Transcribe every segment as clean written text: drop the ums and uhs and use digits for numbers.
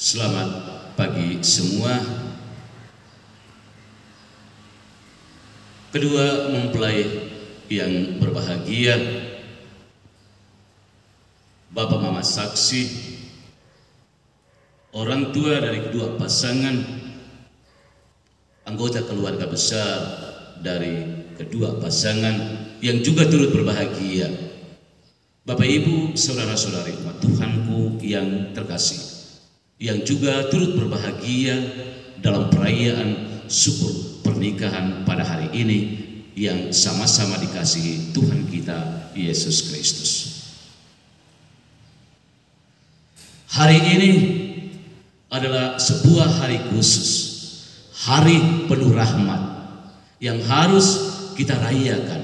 Selamat pagi semua. Kedua mempelai yang berbahagia, Bapak Mama saksi, orang tua dari kedua pasangan, anggota keluarga besar dari kedua pasangan yang juga turut berbahagia. Bapak Ibu, saudara-saudari umat Tuhanku yang terkasih, yang juga turut berbahagia dalam perayaan syukur pernikahan pada hari ini yang sama-sama dikasihi Tuhan kita Yesus Kristus. Hari ini adalah sebuah hari khusus, hari penuh rahmat yang harus kita rayakan,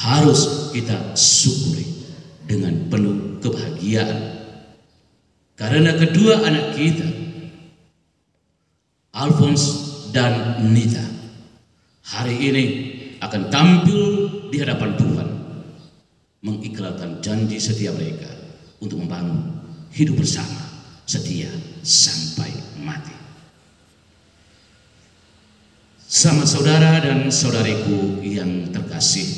harus kita syukuri dengan penuh kebahagiaan. Karena kedua anak kita, Alphonse dan Nita, hari ini akan tampil di hadapan Tuhan, mengikrarkan janji setia mereka untuk membangun hidup bersama setia sampai mati. Sama saudara dan saudariku yang terkasih,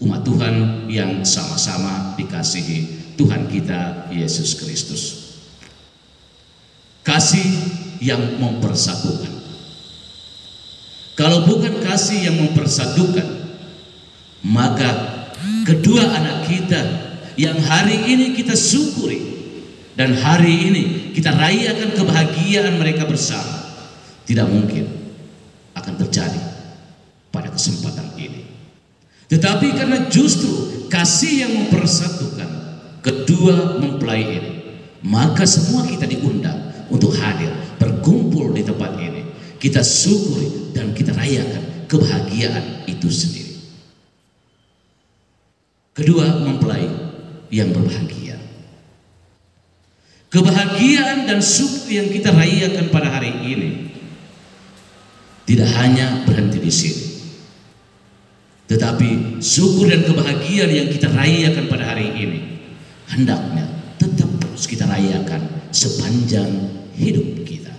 umat Tuhan yang sama-sama dikasihi Tuhan kita Yesus Kristus. Kasih yang mempersatukan. Kalau bukan kasih yang mempersatukan, maka kedua anak kita yang hari ini kita syukuri dan hari ini kita rayakan kebahagiaan mereka bersama, tidak mungkin akan terjadi pada kesempatan ini. Tetapi karena justru kasih yang mempersatukan kedua mempelai ini, maka semua kita diundang untuk hadir, berkumpul di tempat ini. Kita syukuri dan kita rayakan kebahagiaan itu sendiri. Kedua mempelai yang berbahagia. Kebahagiaan dan syukur yang kita rayakan pada hari ini tidak hanya berhenti di sini, tetapi syukur dan kebahagiaan yang kita rayakan pada hari ini hendaknya tetap terus kita rayakan sepanjang hidup kita.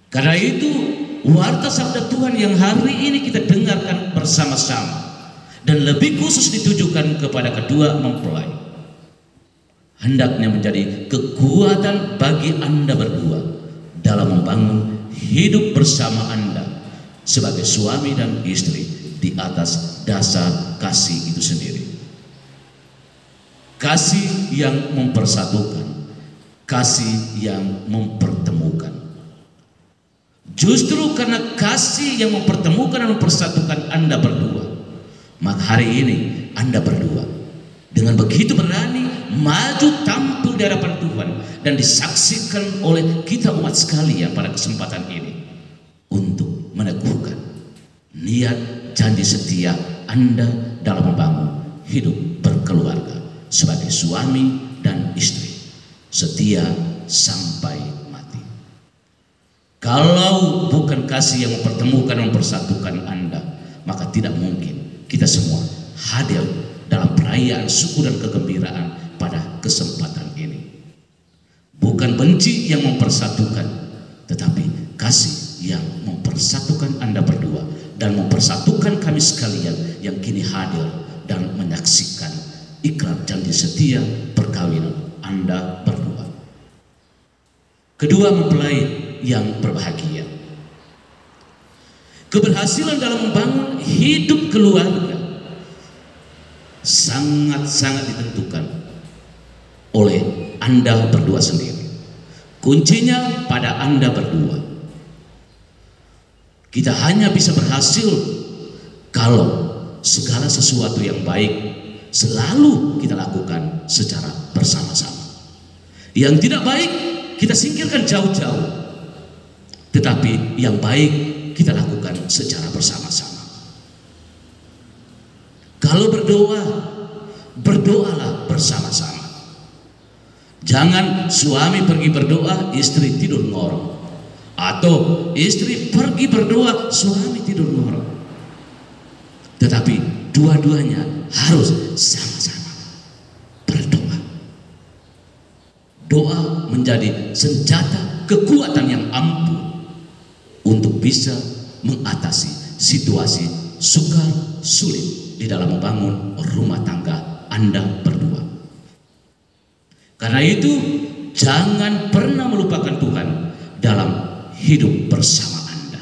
Karena itu warta sabda Tuhan yang hari ini kita dengarkan bersama-sama dan lebih khusus ditujukan kepada kedua mempelai, hendaknya menjadi kekuatan bagi Anda berdua dalam membangun hidup bersama Anda sebagai suami dan istri di atas dasar kasih itu sendiri. Kasih yang mempersatukan, kasih yang mempertemukan. Justru karena kasih yang mempertemukan dan mempersatukan Anda berdua, maka hari ini Anda berdua dengan begitu berani maju tampil di hadapan Tuhan dan disaksikan oleh kita umat sekalian pada kesempatan ini untuk meneguhkan niat janji setia Anda dalam membangun hidup berkeluarga sebagai suami dan istri setia sampai mati. Kalau bukan kasih yang mempertemukan dan mempersatukan Anda, maka tidak mungkin kita semua hadir dalam perayaan syukur dan kegembiraan pada kesempatan ini. Bukan benci yang mempersatukan, tetapi kasih yang mempersatukan Anda berdua dan mempersatukan kami sekalian yang kini hadir dan menyaksikan ikrar janji setia perkawinan Anda berdua. Kedua mempelai yang berbahagia. Keberhasilan dalam membangun hidup keluarga sangat-sangat ditentukan oleh Anda berdua sendiri. Kuncinya pada Anda berdua. Kita hanya bisa berhasil kalau segala sesuatu yang baik selalu kita lakukan secara bersama-sama. Yang tidak baik kita singkirkan jauh-jauh, tetapi yang baik kita lakukan secara bersama-sama. Kalau berdoa, berdoalah bersama-sama. Jangan suami pergi berdoa, istri tidur ngorok, atau istri pergi berdoa, suami tidur ngorok. Tetapi dua-duanya harus sama-sama berdoa. Doa menjadi senjata kekuatan yang ampuh untuk bisa mengatasi situasi sukar sulit di dalam membangun rumah tangga Anda berdua. Karena itu, jangan pernah melupakan Tuhan dalam hidup bersama Anda.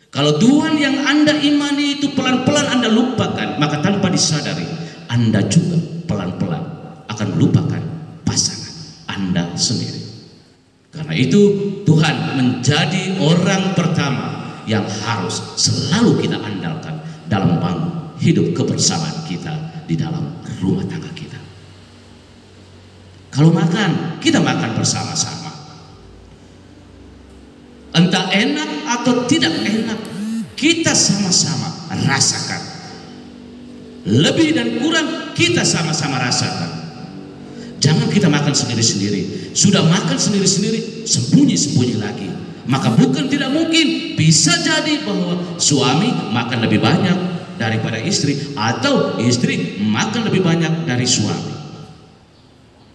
Kalau Tuhan yang Anda imani itu pelan-pelan Anda lupakan, maka tanpa disadari Anda juga pelan-pelan akan melupakan pasangan Anda sendiri. Karena itu, Tuhan menjadi orang pertama yang harus selalu kita andalkan dalam membangun hidup kebersamaan kita di dalam rumah tangga kita. Kalau makan, kita makan bersama-sama. Entah enak atau tidak enak, kita sama-sama rasakan. Lebih dan kurang, kita sama-sama rasakan. Jangan kita makan sendiri-sendiri. Sudah makan sendiri-sendiri, sembunyi-sembunyi lagi. Maka bukan tidak mungkin, bisa jadi bahwa suami makan lebih banyak daripada istri, atau istri makan lebih banyak dari suami.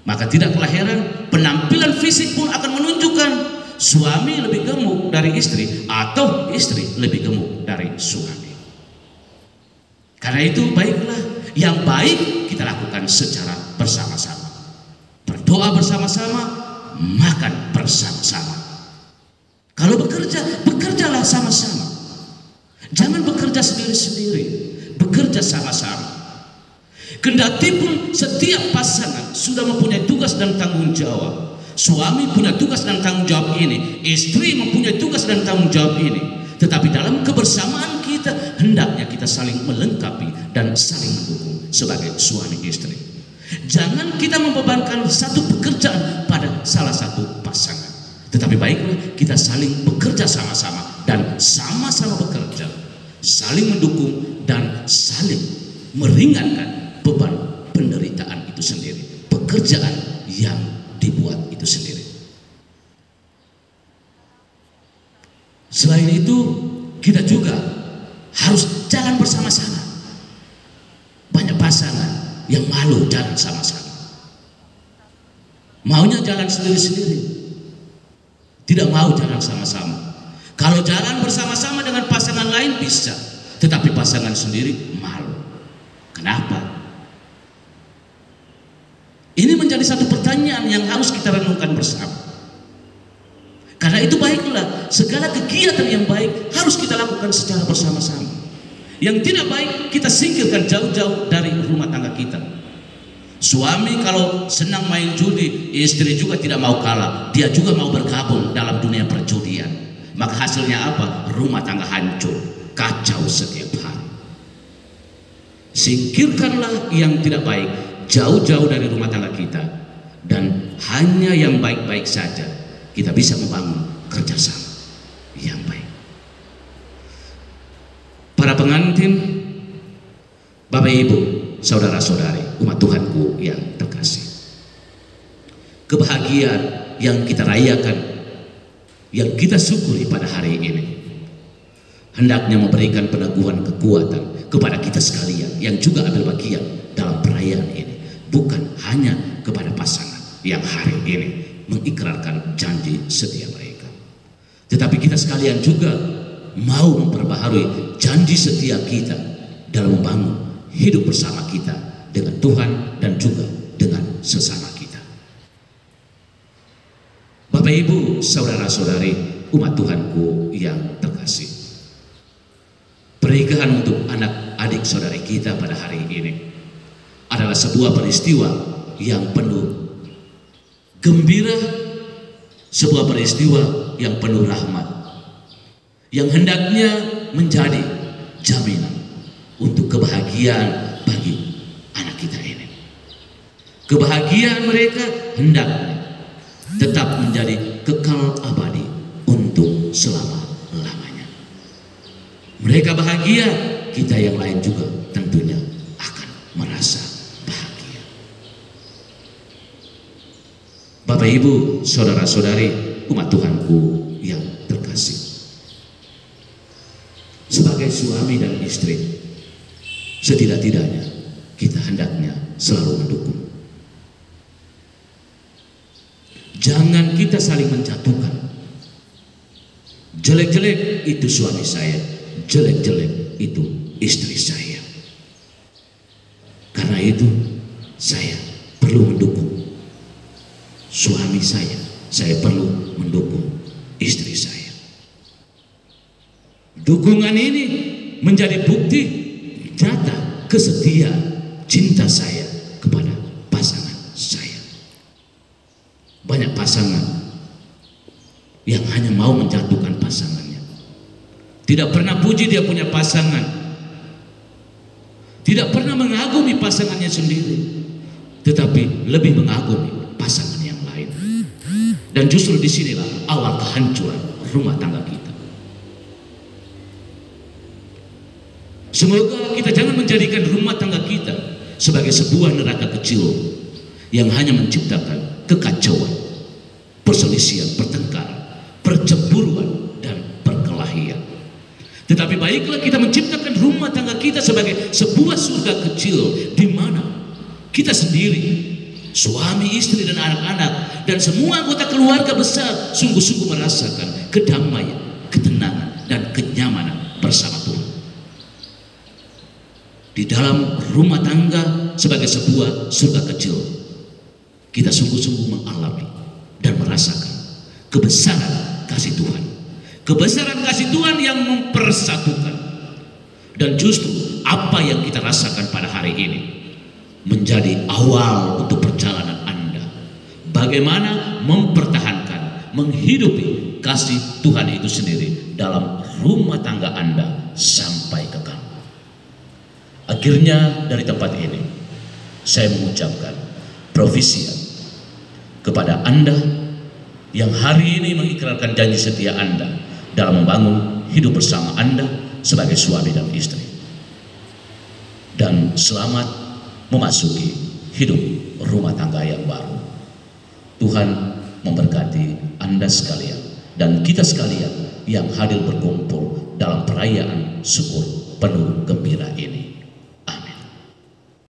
Maka tidaklah heran, penampilan fisik pun akan menunjukkan suami lebih gemuk dari istri, atau istri lebih gemuk dari suami. Karena itu, baiklah, yang baik kita lakukan secara bersama-sama. Berdoa bersama-sama, makan bersama-sama. Kalau bekerja, bekerjalah sama-sama. Jangan bekerja sendiri-sendiri, bekerja sama-sama. Kendati pun setiap pasangan sudah mempunyai tugas dan tanggung jawab. Suami punya tugas dan tanggung jawab ini, istri mempunyai tugas dan tanggung jawab ini. Tetapi dalam kebersamaan kita, hendaknya kita saling melengkapi dan saling mendukung sebagai suami istri. Jangan kita membebankan satu pekerjaan pada salah satu pasangan. Tetapi baiklah kita saling bekerja sama-sama dan sama-sama bekerja, saling mendukung dan saling meringankan beban penderitaan itu sendiri, pekerjaan yang dibuat itu sendiri. Selain itu, kita juga harus jalan bersama-sama. Banyak pasangan yang malu jalan sama-sama, maunya jalan sendiri-sendiri, tidak mau jalan sama-sama. Kalau jalan bersama-sama dengan pasangan lain bisa, tetapi pasangan sendiri malu. Kenapa? Ini menjadi satu pertanyaan yang harus kita renungkan bersama. Karena itu baiklah, segala kegiatan yang baik harus kita lakukan secara bersama-sama. Yang tidak baik kita singkirkan jauh-jauh dari rumah tangga kita. Suami kalau senang main judi, istri juga tidak mau kalah. Dia juga mau bergabung dalam dunia perjudian. Maka hasilnya apa? Rumah tangga hancur, kacau setiap hari. Singkirkanlah yang tidak baik jauh-jauh dari rumah tangga kita, dan hanya yang baik-baik saja kita bisa membangun kerjasama yang baik. Para pengantin, Bapak Ibu, saudara-saudari, umat Tuhanku yang terkasih, kebahagiaan yang kita rayakan, yang kita syukuri pada hari ini, hendaknya memberikan peneguhan kekuatan kepada kita sekalian yang juga ambil bagian dalam perayaan ini. Bukan hanya kepada pasangan yang hari ini mengikrarkan janji setia mereka, tetapi kita sekalian juga mau memperbaharui janji setia kita dalam membangun hidup bersama kita dengan Tuhan dan juga dengan sesama kita. Bapak Ibu, saudara-saudari, umat Tuhanku yang terkasih, pernikahan untuk anak-adik saudari kita pada hari ini adalah sebuah peristiwa yang penuh gembira, sebuah peristiwa yang penuh rahmat, yang hendaknya menjadi jaminan untuk kebahagiaan bagi anak kita ini. Kebahagiaan mereka hendaknya tetap menjadi kekal abadi untuk selama-lamanya. Mereka bahagia, kita yang lain juga tentunya akan merasa bahagia. Bapak Ibu, saudara-saudari, umat Tuhanku yang terkasih, sebagai suami dan istri, setidak-tidaknya kita hendaknya selalu mendukung. Jangan kita saling menjatuhkan. Jelek-jelek itu suami saya, jelek-jelek itu istri saya. Karena itu saya perlu mendukung suami saya perlu mendukung istri saya. Dukungan ini menjadi bukti nyata kesetiaan cinta saya kepada pasangan saya. Banyak pasangan yang hanya mau menjatuhkan pasangannya, tidak pernah puji dia punya pasangan, tidak pernah mengagumi pasangannya sendiri, tetapi lebih mengagumi pasangan yang lain. Dan justru disinilah awal kehancuran rumah tangga kita. Semoga kita jangan menjadikan rumah tangga kita sebagai sebuah neraka kecil yang hanya menciptakan kekacauan, perselisihan, pertengkaran, percemburuan, dan perkelahian. Tetapi baiklah kita menciptakan rumah tangga kita sebagai sebuah surga kecil di mana kita sendiri, suami, istri, dan anak-anak, dan semua anggota keluarga besar sungguh-sungguh merasakan kedamaian, ketenangan, dan kenyamanan bersama Tuhan. Di dalam rumah tangga sebagai sebuah surga kecil, kita sungguh-sungguh mengalami dan merasakan kebesaran kasih Tuhan, kebesaran kasih Tuhan yang mempersatukan. Dan justru apa yang kita rasakan pada hari ini menjadi awal untuk perjalanan Anda, bagaimana mempertahankan, menghidupi kasih Tuhan itu sendiri dalam rumah tangga Anda sampai kekal. Akhirnya dari tempat ini saya mengucapkan profesi kepada Anda yang hari ini mengikrarkan janji setia Anda dalam membangun hidup bersama Anda sebagai suami dan istri. Dan selamat memasuki hidup rumah tangga yang baru. Tuhan memberkati Anda sekalian dan kita sekalian yang hadir berkumpul dalam perayaan syukur penuh gembira ini.